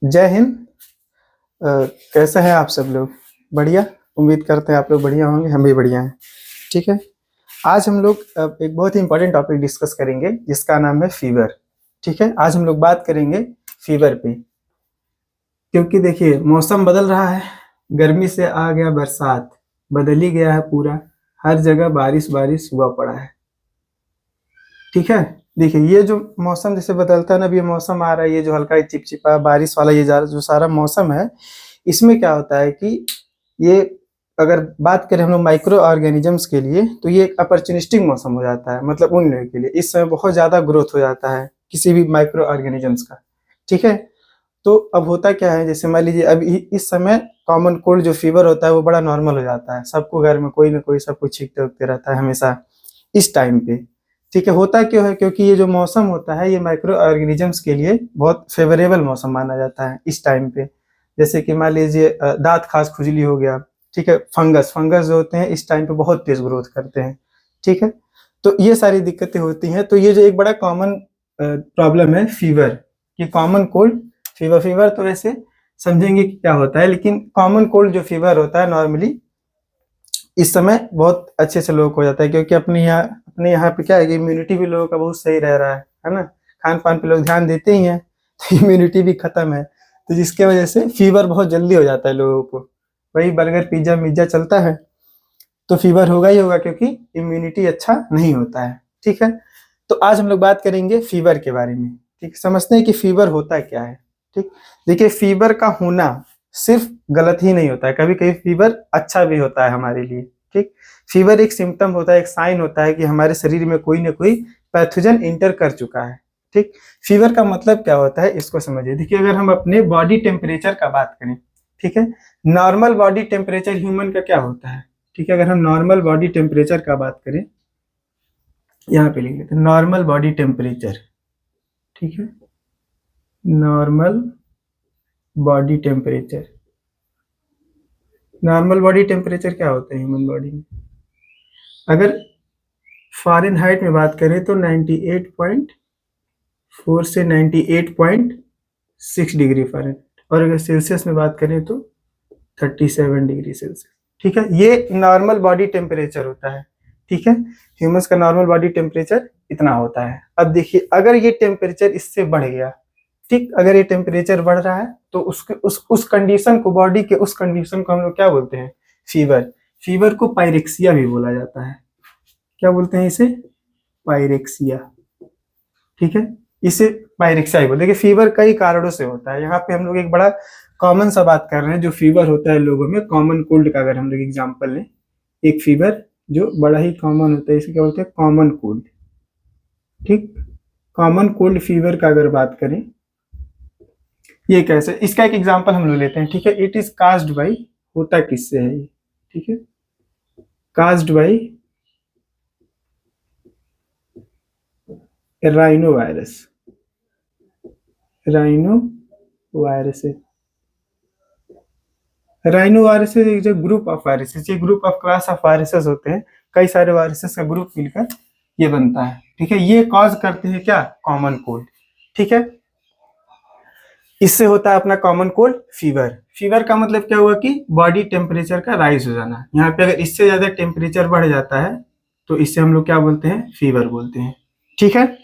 जय हिंद। अ, कैसे हैं आप सब लोग? बढ़िया। उम्मीद करते हैं आप लोग बढ़िया होंगे, हम भी बढ़िया हैं। ठीक है। आज हम लोग एक बहुत ही इंपॉर्टेंट टॉपिक डिस्कस करेंगे जिसका नाम है फीवर। ठीक है, आज हम लोग बात करेंगे फीवर पे। क्योंकि देखिए मौसम बदल रहा है, गर्मी से आ गया बरसात, बदल ही गया है पूरा। हर जगह बारिश बारिश हुआ पड़ा है। ठीक है। देखिए ये जो मौसम जैसे बदलता है ना, अभी ये मौसम आ रहा है, ये जो हल्का चिपचिपा बारिश वाला ये जो सारा मौसम है, इसमें क्या होता है कि ये, अगर बात करें हम लोग माइक्रो ऑर्गेनिजम्स के लिए, तो ये एक अपॉर्चुनिस्टिक मौसम हो जाता है। मतलब उन लोगों के लिए इस समय बहुत ज़्यादा ग्रोथ हो जाता है किसी भी माइक्रो ऑर्गेनिजम्स का। ठीक है। तो अब होता क्या है, जैसे मान लीजिए अब इस समय कॉमन कोल्ड जो फीवर होता है वो बड़ा नॉर्मल हो जाता है, सबको घर में कोई ना कोई सब कुछ छींकते उगते रहता है हमेशा इस टाइम पे। ठीक है। होता क्यों है? क्योंकि ये जो मौसम होता है ये माइक्रो ऑर्गेनिजम्स के लिए बहुत फेवरेबल मौसम माना जाता है इस टाइम पे। जैसे कि मान लीजिए दांत खास खुजली हो गया। ठीक है। फंगस फंगस जो होते हैं इस टाइम पे बहुत तेज ग्रोथ करते हैं। ठीक है। तो ये सारी दिक्कतें होती हैं। तो ये जो एक बड़ा कॉमन प्रॉब्लम है फीवर, ये कॉमन कोल्ड फीवर। फीवर तो वैसे समझेंगे कि क्या होता है, लेकिन कॉमन कोल्ड जो फीवर होता है नॉर्मली इस समय बहुत अच्छे से लोगों को हो जाता है, क्योंकि अपने यहाँ पे क्या है कि इम्यूनिटी भी लोगों का बहुत सही रह रहा है ना। खान पान पे लोग ध्यान देते ही हैं तो इम्यूनिटी भी खत्म है, तो जिसके वजह से फीवर बहुत जल्दी हो जाता है लोगों को। वही बर्गर पिज्जा मिज्जा चलता है तो फीवर होगा ही होगा, क्योंकि इम्यूनिटी अच्छा नहीं होता है। ठीक है। तो आज हम लोग बात करेंगे फीवर के बारे में। ठीक, समझते हैं कि फीवर होता क्या है। ठीक। देखिए फीवर का होना सिर्फ गलत ही नहीं होता है, कभी कभी फीवर अच्छा भी होता है हमारे लिए। ठीक। फीवर एक सिम्टम होता है, एक साइन होता है कि हमारे शरीर में कोई ना कोई पैथोजन इंटर कर चुका है। ठीक। फीवर का मतलब क्या होता है इसको समझिए। देखिए अगर हम अपने बॉडी टेम्परेचर का बात करें, ठीक है, नॉर्मल बॉडी टेम्परेचर ह्यूमन का क्या होता है? ठीक है, अगर हम नॉर्मल बॉडी टेम्परेचर का बात करें, यहाँ पे लिख लेते हैं नॉर्मल बॉडी टेम्परेचर। ठीक है। Normal body temperature. Normal body temperature क्या होता है ह्यूमन बॉडी में? अगर फ़ारेनहाइट में बात करें तो 98.4 से 98.6 डिग्री फ़ारेनहाइट, और अगर सेल्सियस में बात करें तो 37 डिग्री सेल्सियस। ठीक है, ये नॉर्मल बॉडी टेम्परेचर होता है। ठीक है। ह्यूमंस का नॉर्मल बॉडी टेम्परेचर इतना होता है। अब देखिए अगर ये टेम्परेचर इससे बढ़ गया, ठीक, अगर ये टेम्परेचर बढ़ रहा है तो उसके उस कंडीशन को, बॉडी के उस कंडीशन को हम लोग क्या बोलते हैं? फीवर। फीवर को पायरेक्सिया भी बोला जाता है। क्या बोलते हैं इसे? पायरेक्सिया। ठीक है। इसे पायरेक्सिया ही बोलते हैं। देखिए फीवर कई कारणों से होता है, यहाँ पे हम लोग एक बड़ा कॉमन सा बात कर रहे हैं जो फीवर होता है लोगों में, कॉमन कोल्ड का अगर हम लोग एग्जाम्पल लें, एक फीवर जो बड़ा ही कॉमन होता है, इसे क्या बोलते हैं? Common cold. ठीक। कॉमन कोल्ड फीवर का अगर बात करें, ये कैसे, इसका एक एग्जांपल हम लोग लेते हैं। ठीक है। इट इज काज्ड बाई, होता किससे है ये? ठीक है। Caused by rhino virus. Rhino virus. Rhino viruses एक जो ग्रुप ऑफ वायरसेस, ये group of class of viruses होते हैं, कई सारे वायरसेस का ग्रुप मिलकर ये बनता है। ठीक है। ये कॉज करते हैं क्या? Common cold. ठीक है। इससे होता है अपना कॉमन कोल्ड फीवर। फीवर का मतलब क्या हुआ कि बॉडी टेम्परेचर का राइज हो जाना। यहाँ पे अगर इससे ज्यादा टेम्परेचर बढ़ जाता है तो इससे हम लोग क्या बोलते हैं? फीवर बोलते हैं। ठीक है।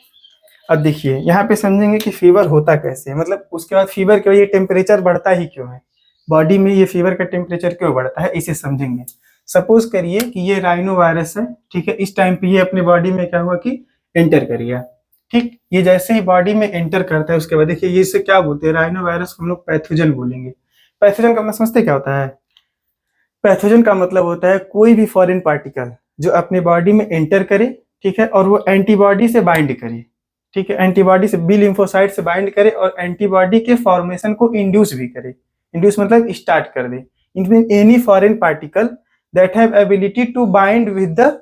अब देखिए यहाँ पे समझेंगे कि फीवर होता कैसे है, मतलब उसके बाद फीवर क्यों, ये टेम्परेचर बढ़ता ही क्यों है बॉडी में, ये फीवर का टेम्परेचर क्यों बढ़ता है, इसे समझेंगे। सपोज करिए कि ये राइनो वायरस है। ठीक है। इस टाइम पे ये अपने बॉडी में क्या हुआ कि एंटर कर गया। ठीक। ये जैसे ही बॉडी में एंटर करता है उसके बाद देखिए ये इसे क्या बोलते हैं? राइनो वायरस को हम लोग पैथोजन बोलेंगे। पैथोजन का मतलब समझते क्या होता है? पैथोजन का मतलब होता है कोई भी फॉरेन पार्टिकल जो अपने बॉडी में एंटर करे, ठीक है, और वो एंटीबॉडी से बाइंड करे। ठीक है। एंटीबॉडी से, बी लिम्फोसाइट से बाइंड करे और एंटीबॉडी के फॉर्मेशन को इंड्यूस भी करे। इंड्यूस मतलब स्टार्ट कर दे। It mean any foreign particle that have ability to bind with the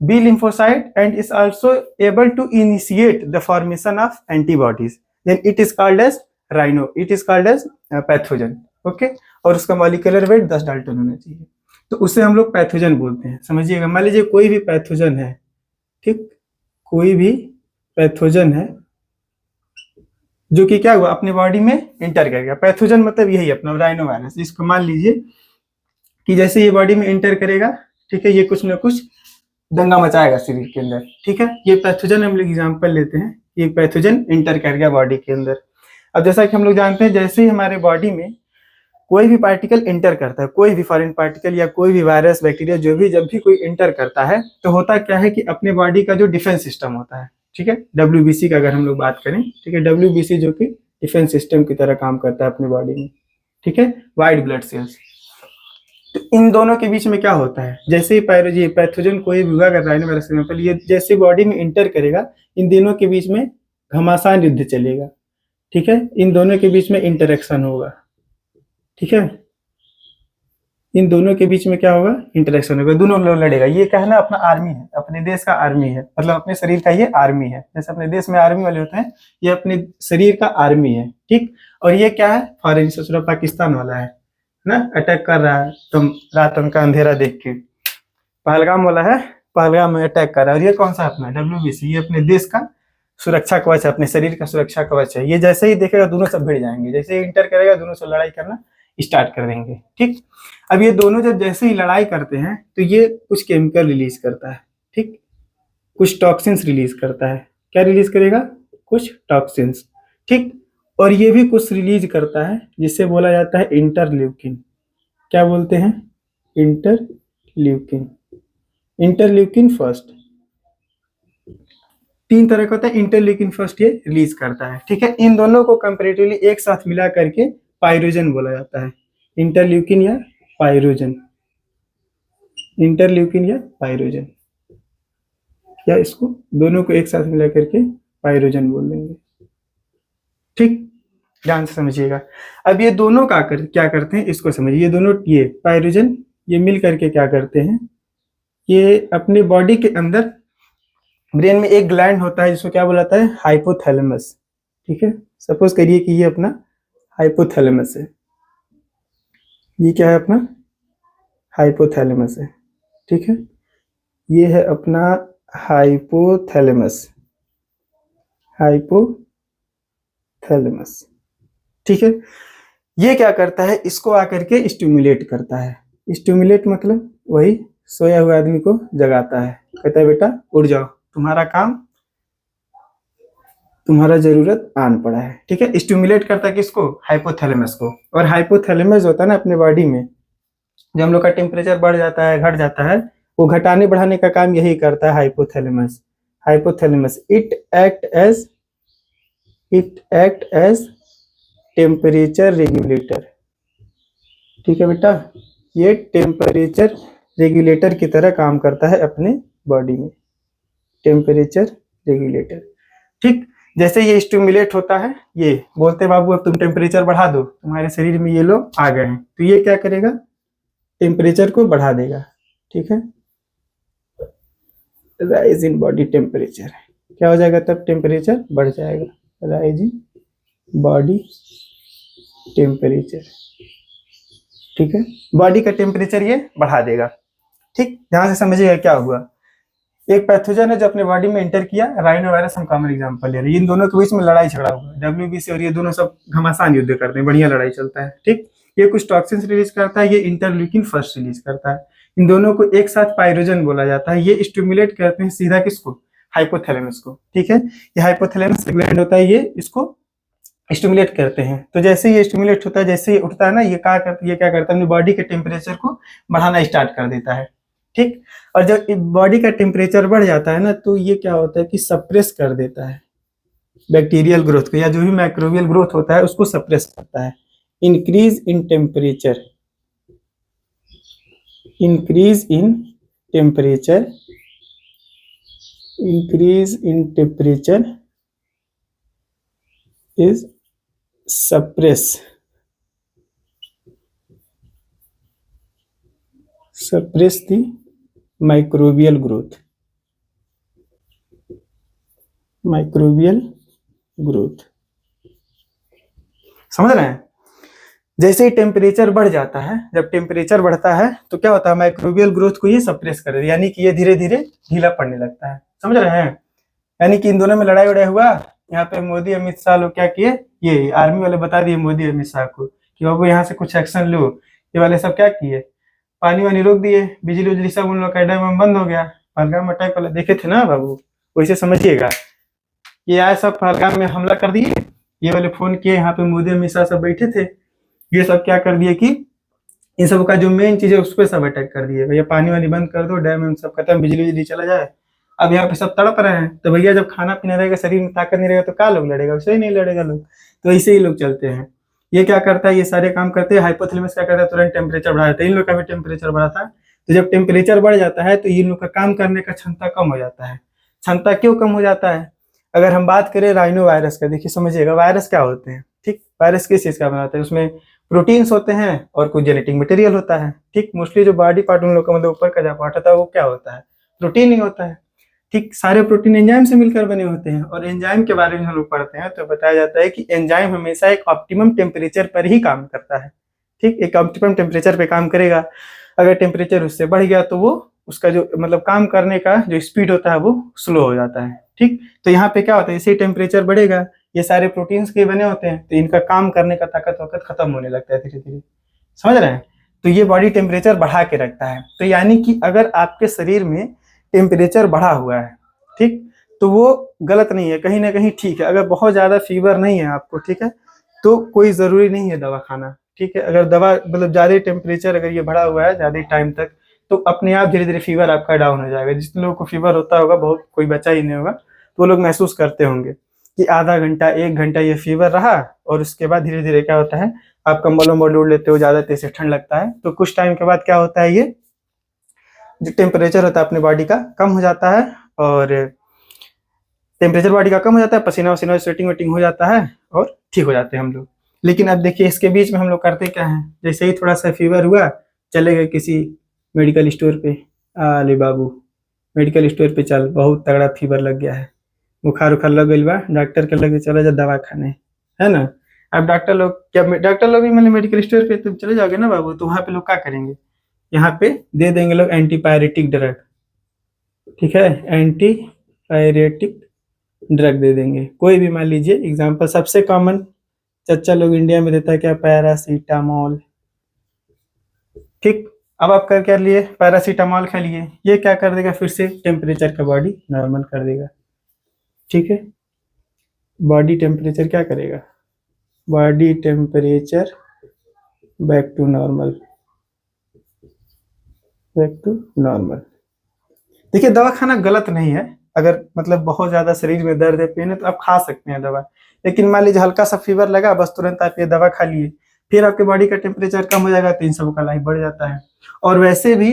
B lymphocyte and is also able to initiate the formation of antibodies, then it is called as rhino, it is called as pathogen. Okay. और उसका molecular weight 10 Dalton होना चाहिए, तो उसे हम लोग pathogen बोलते हैं। समझिएगा, मान लीजिए कोई भी पैथोजन है, ठीक, कोई भी पैथोजन है जो कि क्या हुआ, अपने बॉडी में इंटर कर गया। पैथोजन मतलब यही अपना राइनो वायरस। इसको मान लीजिए कि जैसे ये बॉडी में इंटर करेगा, ठीक है, ये कुछ ना कुछ दंगा मचाएगा शरीर के अंदर, ठीक है। ये पैथोजन हम लोग एग्जाम्पल लेते हैं, ये पैथोजन इंटर कर गया बॉडी के अंदर। अब जैसा कि हम लोग जानते हैं, जैसे ही हमारे बॉडी में कोई भी पार्टिकल इंटर करता है, कोई भी फॉरेन पार्टिकल या कोई भी वायरस बैक्टीरिया जो भी जब भी कोई इंटर करता है, तो होता क्या है कि अपने बॉडी का जो डिफेंस सिस्टम होता है, ठीक है, WBC का अगर हम लोग बात करें, ठीक है, WBC जो कि डिफेंस सिस्टम की तरह काम करता है अपनी बॉडी में, ठीक है, वाइट ब्लड सेल्स। तो इन दोनों के बीच में क्या होता है, जैसे ही पैथोजन कोई भी हुआ, अगर राइनो वायरस एग्जाम्पल, ये जैसे बॉडी में इंटर करेगा, इन दोनों के बीच में घमासान युद्ध चलेगा, ठीक है, इन दोनों के बीच में इंटरेक्शन होगा, ठीक है, इन दोनों के बीच में क्या होगा, इंटरेक्शन होगा, दोनों लोग लड़ेगा। ये क्या है ना, अपना आर्मी है, अपने देश का आर्मी है, मतलब अपने शरीर का ये आर्मी है। जैसे अपने देश में आर्मी वाले होते हैं, ये अपने शरीर का आर्मी है, ठीक। और ये क्या है, फॉरेन से पाकिस्तान वाला है ना, अटैक कर रहा है, तुम रात का अंधेरा देख के, पहलगाम वाला है, पहलगाम में अटैक कर रहा है। और ये कौन सा अपना WBC, ये अपने देश का सुरक्षा कवच है, अपने शरीर का सुरक्षा कवच है। ये जैसे ही देखेगा दोनों सब भिड़ जाएंगे, जैसे ही इंटर करेगा दोनों से लड़ाई करना स्टार्ट कर देंगे, ठीक। अब ये दोनों जब जैसे ही लड़ाई करते हैं तो ये कुछ केमिकल रिलीज करता है, ठीक, कुछ टॉक्सिन्स रिलीज करता है। क्या रिलीज करेगा, कुछ टॉक्सिन्स, ठीक। और ये भी कुछ रिलीज करता है जिससे बोला जाता है इंटरल्यूकिन। क्या बोलते हैं, इंटरल्यूकिन। इंटरल्यूकिन फर्स्ट, 3 तरह का होता है। इंटरल्यूकिन फर्स्ट ये रिलीज करता है, ठीक है। इन दोनों को कंपैरेटिवली एक साथ मिला करके पाइरोजन बोला जाता है। इंटरल्यूकिन या पाइरोजन, इंटरल्यूकिन या पाइरोजन, या इसको दोनों को एक साथ मिला करके पाइरोजन बोल देंगे, ठीक। ध्यान से समझिएगा। अब ये दोनों क्या करते हैं, इसको समझिए। ये दोनों, ये पाइरोजन, ये मिल करके क्या करते हैं, ये अपने बॉडी के अंदर ब्रेन में एक ग्लैंड होता है जिसको क्या बुलाता है, हाइपोथैलेमस, ठीक है। सपोज करिए कि ये अपना हाइपोथैलेमस है, ये क्या है, अपना हाइपोथैलेमस है, ठीक है। ये है अपना हाइपोथैलेमस, हाइपोथैलेमस, ठीक है। ये क्या करता है, इसको आकर के स्टिमुलेट करता है। स्टिमुलेट मतलब वही सोया हुआ आदमी को जगाता है, कहता है बेटा उठ जाओ, तुम्हारा काम, तुम्हारा जरूरत आन पड़ा है, ठीक है। स्टिमुलेट करता है किसको, हाइपोथैलेमस को। और हाइपोथैलेमस होता है ना अपने बॉडी में, जब हम लोग का टेम्परेचर बढ़ जाता है, घट जाता है, वो घटाने बढ़ाने का काम यही करता है hypothalamus. Hypothalamus it act as temperature regulator, ठीक है बेटा। ये टेम्परेचर रेगुलेटर की तरह काम करता है अपने बॉडी में, टेम्परेचर रेगुलेटर, ठीक। जैसे ये स्टिमुलेट होता है, ये बोलते बाबू अब तुम टेम्परेचर बढ़ा दो, तुम्हारे शरीर में ये लोग आ गए हैं, तो ये क्या करेगा, टेम्परेचर को बढ़ा देगा, ठीक है। राइज इन बॉडी टेम्परेचर, क्या हो जाएगा तब, टेम्परेचर बढ़ जाएगा, राइज इन बॉडी टेम्परेचर, ठीक है। बॉडी का टेम्परेचर ये बढ़ा देगा, ठीक। ध्यान से समझिएगा क्या हुआ। एक पैथोजन है जो अपने बॉडी में एंटर किया, राइनो वायरस हम कॉमन एग्जांपल ले रहे हैं। इन दोनों के बीच में लड़ाई झगड़ा हुआ, WBC और ये दोनों सब घमासान युद्ध करते हैं, बढ़िया लड़ाई चलता है, ठीक। ये कुछ टॉक्सिन्स रिलीज करता है, ये इंटरल्यूकिन फर्स्ट रिलीज करता है। इन दोनों को एक साथ पाइरोजन बोला जाता है। ये स्टिमुलेट करते हैं सीधा किसको, हाइपोथैलेमस को, ठीक है। ये हाइपोथैलेमस ग्लैंड होता है, ये इसको स्टिमुलेट करते हैं। तो जैसे ये स्टिमुलेट होता है, जैसे ये उठता है ना, ये क्या करता है, अपनी बॉडी के टेम्परेचर को बढ़ाना स्टार्ट कर देता है, ठीक। और जब बॉडी का टेम्परेचर बढ़ जाता है ना, तो ये क्या होता है कि सप्रेस कर देता है बैक्टीरियल ग्रोथ को, या जो भी माइक्रोबियल ग्रोथ होता है उसको सप्रेस करता है। Increase in temperature, increase in temperature, increase in temperature is suppress the microbial growth, microbial growth, समझ रहे हैं। जैसे ही टेम्परेचर बढ़ जाता है, जब टेम्परेचर बढ़ता है तो क्या होता है, माइक्रोबियल ग्रोथ को ये सप्रेस कर देता है, यानी कि ये धीरे धीरे ढीला पड़ने लगता है, समझ रहे हैं। यानी कि इन दोनों में लड़ाई वड़ाई हुआ, यहाँ पे मोदी अमित शाह लोग क्या किए, ये आर्मी वाले बता दिए मोदी अमित शाह को कि बाबू यहाँ से कुछ एक्शन लो। ये वाले सब क्या किए, पानी वानी रोक दिए, बिजली उजली सब उन लोग का डैम बंद हो गया। पहलगाम अटैक वाला देखे थे ना बाबू, वैसे समझिएगा। ये आए सब पहलगाम में हमला कर दिए, ये वाले फोन किए, यहाँ पे मोदी अमित शाह सब बैठे थे, ये सब क्या कर दिए कि इन सब का जो मेन चीज है उस पर सब अटैक कर दिए। भैया पानी वानी बंद कर दो, डैम सब खत्म, बिजली बिजली चला जाए। अब यहाँ पे सब तड़प रहे हैं, तो भैया जब खाना पीना रहेगा, शरीर में ताकत नहीं रहेगा, तो क्या लोग लड़ेगा, वैसे ही नहीं लड़ेगा लोग। तो ऐसे ही लोग चलते हैं। ये क्या करता है, ये सारे काम करते हैं, हाइपोथैलेमस क्या करता है, तुरंत टेम्परेचर बढ़ा देता है। इन लोग का भी टेम्परेचर बढ़ा था, तो जब टेम्परेचर बढ़ जाता है तो इन लोग का काम करने का क्षमता कम हो जाता है। क्षमता क्यों कम हो जाता है, अगर हम बात करें राइनो वायरस का, देखिए समझिएगा वायरस क्या होते हैं। ठीक, वायरस किस चीज का बनाते हैं, उसमें प्रोटीन्स होते हैं और कुछ जेनेटिक मटेरियल होता है। ठीक, मोस्टली जो बॉडी पार्ट उन लोग का मतलब ऊपर का जो पार्ट होता है वो क्या होता है, प्रोटीन ही होता है। ठीक, सारे प्रोटीन एंजाइम से मिलकर बने होते हैं, और एंजाइम के बारे में हम लोग पढ़ते हैं तो बताया जाता है कि एंजाइम हमेशा एक ऑप्टिमम टेम्परेचर पर ही काम करता है। ठीक, एक ऑप्टिमम टेम्परेचर पे काम करेगा। अगर टेम्परेचर उससे बढ़ गया तो वो उसका जो मतलब काम करने का जो स्पीड होता है वो स्लो हो जाता है। ठीक, तो यहाँ पे क्या होता है, जैसे टेम्परेचर बढ़ेगा, ये सारे प्रोटीन्स के बने होते हैं, तो इनका काम करने का ताकत वक्त खत्म होने लगता है धीरे धीरे, समझ रहे हैं। तो ये बॉडी टेम्परेचर बढ़ा के रखता है। तो यानी कि अगर आपके शरीर में टेम्परेचर बढ़ा हुआ है, ठीक, तो वो गलत नहीं है, कहीं ना कहीं ठीक है। अगर बहुत ज्यादा फीवर नहीं है आपको, ठीक है, तो कोई जरूरी नहीं है दवा खाना। ठीक है, अगर दवा मतलब ज्यादा टेम्परेचर अगर ये बढ़ा हुआ है ज्यादा टाइम तक, तो अपने आप धीरे धीरे फीवर आपका डाउन हो जाएगा। जितने लोगों को फीवर होता होगा, बहुत कोई बच्चा ही नहीं होगा, तो वो लोग महसूस करते होंगे कि आधा घंटा 1 घंटा ये फीवर रहा, और उसके बाद धीरे धीरे क्या होता है, आप कंबल वम्बल ओढ़ लेते हो, ज्यादा तेज से ठंड लगता है, तो कुछ टाइम के बाद क्या होता है, ये जो टेम्परेचर होता है अपने बॉडी का कम हो जाता है, और टेम्परेचर बॉडी का कम हो जाता है, पसीना वसीना स्वेटिंग वेटिंग हो जाता है, और ठीक हो जाते हैं हम लोग। लेकिन अब देखिए इसके बीच में हम लोग करते क्या है, जैसे ही थोड़ा सा फीवर हुआ, चले गए किसी मेडिकल स्टोर पे, अरे बाबू मेडिकल स्टोर पे चल, बहुत तगड़ा फीवर लग गया है, बुखार उखार लग गई बा, डॉक्टर के लगे चला जा दवा खाने, है ना। अब डॉक्टर लोग भी मतलब मेडिकल स्टोर पे तुम चले जाओगे ना बाबू, तो वहाँ पे लोग क्या करेंगे, यहाँ पे दे देंगे लोग एंटीपायरेटिक ड्रग। ठीक है, एंटीपायरेटिक ड्रग दे देंगे, कोई भी मान लीजिए एग्जाम्पल सबसे कॉमन चच्चा लोग इंडिया में देता है क्या, पैरासीटामोल। ठीक, अब आप कर लिए पैरासीटामोल खा लिए, ये क्या कर देगा, फिर से टेम्परेचर का बॉडी नॉर्मल कर देगा। ठीक है, बॉडी टेम्परेचर क्या करेगा, body temperature back to normal, back to normal. देखिए दवा खाना गलत नहीं है, अगर मतलब बहुत ज्यादा शरीर में दर्द है, पेन है, तो आप खा सकते हैं दवा। लेकिन मान लीजिए हल्का सा फीवर लगा, बस तुरंत आप ये दवा खा लिए, फिर आपके बॉडी का टेम्परेचर कम हो जाएगा, तो इन सब का लाइफ बढ़ जाता है। और वैसे भी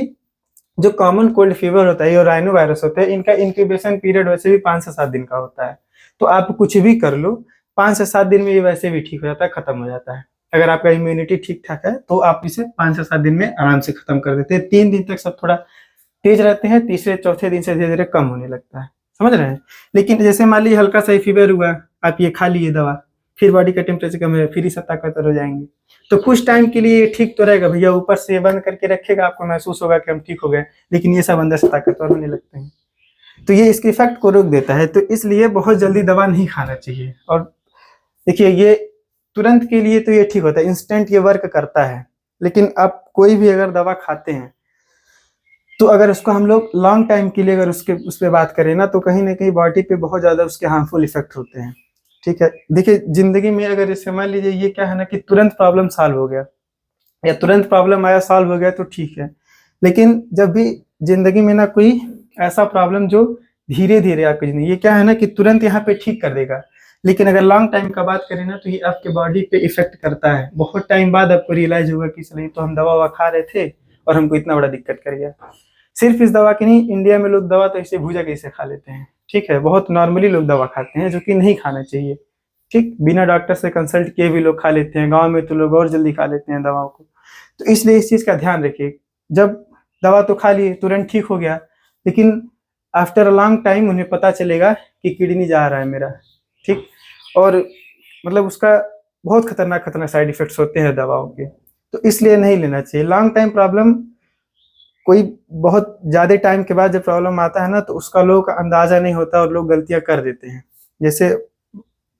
जो कॉमन कोल्ड फीवर होता है, ये राइनो वायरस होते हैं, इनका इंक्यूबेशन पीरियड वैसे भी 5 से 7 दिन का होता है। तो आप कुछ भी कर लो, 5 से 7 दिन में ये वैसे भी ठीक हो जाता है, खत्म हो जाता है। अगर आपका इम्यूनिटी ठीक ठाक है तो आप इसे 5 से 7 दिन में आराम से खत्म कर देते हैं। 3 दिन तक सब थोड़ा तेज रहते हैं, तीसरे चौथे दिन से धीरे धीरे कम होने लगता है, समझ रहे हैं। लेकिन जैसे मान लीजिए हल्का सा फीवर हुआ, आप ये खा लिए दवा, फिर बॉडी का टेम्परेचर कम है, फिर ही सब ताकतवर हो जाएंगे। तो कुछ टाइम के लिए ठीक तो रहेगा भैया, ऊपर से बंद करके रखेगा, आपको महसूस होगा कि हम ठीक हो गए, लेकिन ये सब अंदर से ताकतवर होने लगते हैं, तो ये इसके इफेक्ट को रोक देता है। तो इसलिए बहुत जल्दी दवा नहीं खाना चाहिए। और देखिए ये तुरंत के लिए तो ये ठीक होता है, इंस्टेंट ये वर्क करता है। लेकिन आप कोई भी अगर दवा खाते हैं, तो अगर उसको हम लोग लॉन्ग टाइम के लिए अगर उस पर बात करें ना, तो कहीं ना कहीं बॉडी पे बहुत ज्यादा उसके हार्मफुल इफेक्ट होते हैं। ठीक है, देखिए जिंदगी में अगर जैसे मान लीजिए ये क्या है ना कि तुरंत प्रॉब्लम सॉल्व हो गया, या तुरंत प्रॉब्लम आया सॉल्व हो गया, तो ठीक है। लेकिन जब भी जिंदगी में ना कोई ऐसा प्रॉब्लम जो धीरे धीरे आपकी जिंदगी, ये क्या है ना कि तुरंत यहाँ पे ठीक कर देगा, लेकिन अगर लॉन्ग टाइम का बात करें ना, तो ये आपके बॉडी पे इफेक्ट करता है। बहुत टाइम बाद आपको रियलाइज होगा कि चलिए तो हम दवा ववा खा रहे थे और हमको इतना बड़ा दिक्कत कर गया। सिर्फ इस दवा की नहीं, इंडिया में लोग दवा तो ऐसे भूजा कैसे खा लेते हैं। ठीक है, बहुत नॉर्मली लोग दवा खाते हैं, जो कि नहीं खाना चाहिए। ठीक, बिना डॉक्टर से कंसल्ट किए भी लोग खा लेते हैं, गांव में तो लोग और जल्दी खा लेते हैं दवाओं को। तो इसलिए इस चीज का ध्यान रखिए, जब दवा तो खा लिए तुरंत ठीक हो गया, लेकिन आफ्टर अ लॉन्ग टाइम उन्हें पता चलेगा कि किडनी जा रहा है मेरा। ठीक, और मतलब उसका बहुत खतरनाक खतरनाक साइड इफेक्ट्स होते हैं दवाओं के, तो इसलिए नहीं लेना चाहिए। लॉन्ग टाइम प्रॉब्लम कोई बहुत ज्यादा टाइम के बाद जब प्रॉब्लम आता है ना, तो उसका लोगों का अंदाजा नहीं होता और लोग गलतियां कर देते हैं। जैसे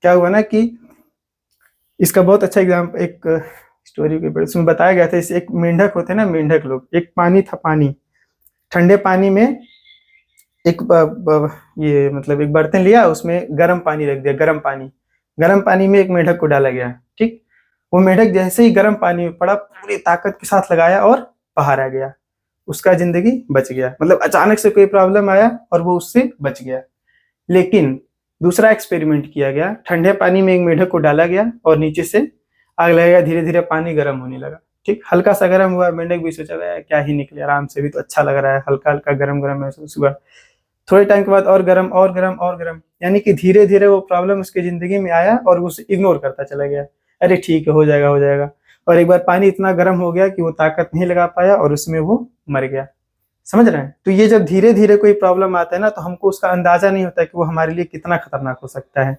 क्या हुआ ना कि इसका बहुत अच्छा एग्जाम्पल, एक स्टोरी के ऊपर इसमें बताया गया था। इस एक मेंढक होते हैं ना, मेंढक लोग, एक पानी था, पानी, ठंडे पानी में एक ये मतलब एक बर्तन लिया, उसमें गर्म पानी रख दिया, गर्म पानी में एक मेंढक को डाला गया। ठीक, वो मेंढक जैसे ही गर्म पानी में पड़ा, पूरी ताकत के साथ लगाया और बाहर आ गया, उसका जिंदगी बच गया। मतलब अचानक से कोई प्रॉब्लम आया और वो उससे बच गया। लेकिन दूसरा एक्सपेरिमेंट किया गया, ठंडे पानी में एक मेंढक को डाला गया और नीचे से आग लगाया, धीरे धीरे पानी गर्म होने लगा। ठीक, हल्का सा गर्म हुआ, मेंढक भी सोचा क्या ही निकले, आराम से भी तो अच्छा लग रहा है, हल्का हल्का गर्म गर्म महसूस हुआ। थोड़े टाइम के बाद और गर्म और गर्म और गर्म, यानी कि धीरे धीरे वो प्रॉब्लम उसकी जिंदगी में आया और वो उसे इग्नोर करता चला गया। अरे ठीक है, हो जाएगा हो जाएगा। और एक बार पानी इतना गर्म हो गया कि वो ताकत नहीं लगा पाया और उसमें वो मर गया। समझ रहे हैं? तो ये जब धीरे धीरे कोई प्रॉब्लम आता है ना, तो हमको उसका अंदाजा नहीं होता कि वो हमारे लिए कितना खतरनाक हो सकता है।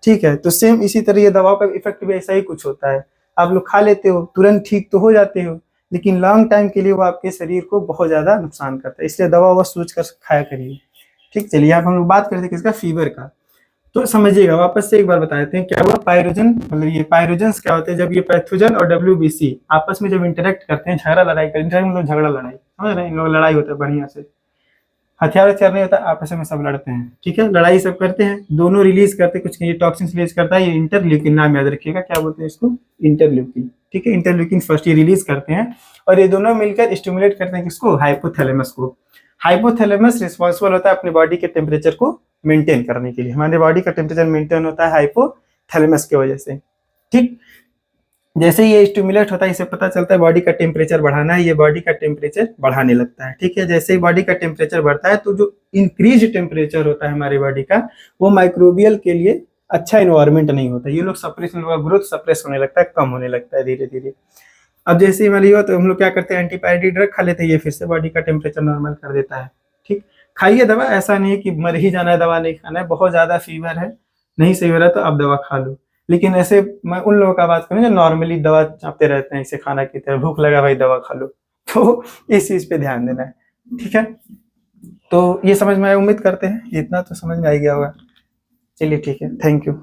ठीक है, तो सेम इसी तरह ये दवाओं का इफेक्ट भी ऐसा ही कुछ होता है। आप लोग खा लेते हो, तुरंत ठीक तो हो जाते हो, लेकिन लॉन्ग टाइम के लिए वो आपके शरीर को बहुत ज्यादा नुकसान करता है। इसलिए दवा ववा सोच कर खाया करिए। ठीक, चलिए अब हम लोग बात करते हैं किसका, फीवर का। तो समझिएगा, वापस से एक बार बता देते हैं क्या हुआ। पायरोजन, मतलब ये पायरोजन्स क्या होते हैं, जब ये पैथोजन और डब्ल्यूबीसी आपस में जब इंटरेक्ट करते हैं, झगड़ा लड़ाई करते हैं, मतलब झगड़ा लड़ाई, समझ रहे हैं, इन लोग लड़ाई होता है बढ़िया से, हथियार हथियार नहीं होता, आपस में सब लड़ते हैं। ठीक है, लड़ाई सब करते हैं, दोनों रिलीज करते हैं कुछ, ये टॉक्सिन रिलीज करता है, ये इंटरल्यूकिन, नाम याद रखिएगा, क्या बोलते हैं इसको, इंटरल्यूकिन। ठीक है, इंटरल्यूकिन फर्स्ट ये रिलीज करते हैं और ये दोनों मिलकर स्टिमुलेट करते हैं किसको, हाइपोथैलेमस को। हाइपोथैलेमस रिस्पॉन्सिबल होता है अपने बॉडी के टेम्परेचर को मेंटेन करने के लिए। हमारे बॉडी का टेम्परेचर मेंटेन होता है हाइपोथैलेमस की वजह से। ठीक, जैसे ही ये स्टिमुलेट होता है, इसे पता चलता है बॉडी का टेम्परेचर बढ़ाना है, ये बॉडी का टेम्परेचर बढ़ाने लगता है। ठीक है, जैसे ही बॉडी का टेम्परेचर बढ़ता है, तो जो इंक्रीज टेम्परेचर होता है हमारी बॉडी का, वो माइक्रोबियल के लिए अच्छा इन्वायरमेंट नहीं होता। ये लोग सप्रेस, ग्रोथ सप्रेस होने लगता है, कम होने लगता है धीरे धीरे। अब जैसे ही हमारी हो, तो हम लोग क्या करते हैं, एंटीबायोटिक ड्रग खा लेते हैं, ये फिर से बॉडी का टेम्परेचर नॉर्मल कर देता है। ठीक, खाइए दवा, ऐसा नहीं है कि मर ही जाना है, दवा नहीं खाना है। बहुत ज्यादा फीवर है, नहीं सही हो रहा तो आप दवा खा लो। लेकिन ऐसे मैं उन लोगों का बात करूँ जो नॉर्मली दवा चापते रहते हैं, इसे खाना की तरह, भूख लगा भाई दवा खा लो, तो इस चीज पे ध्यान देना है। ठीक है, तो ये समझ में आया, उम्मीद करते हैं इतना तो समझ में आ ही गया होगा। चलिए ठीक है, थैंक यू।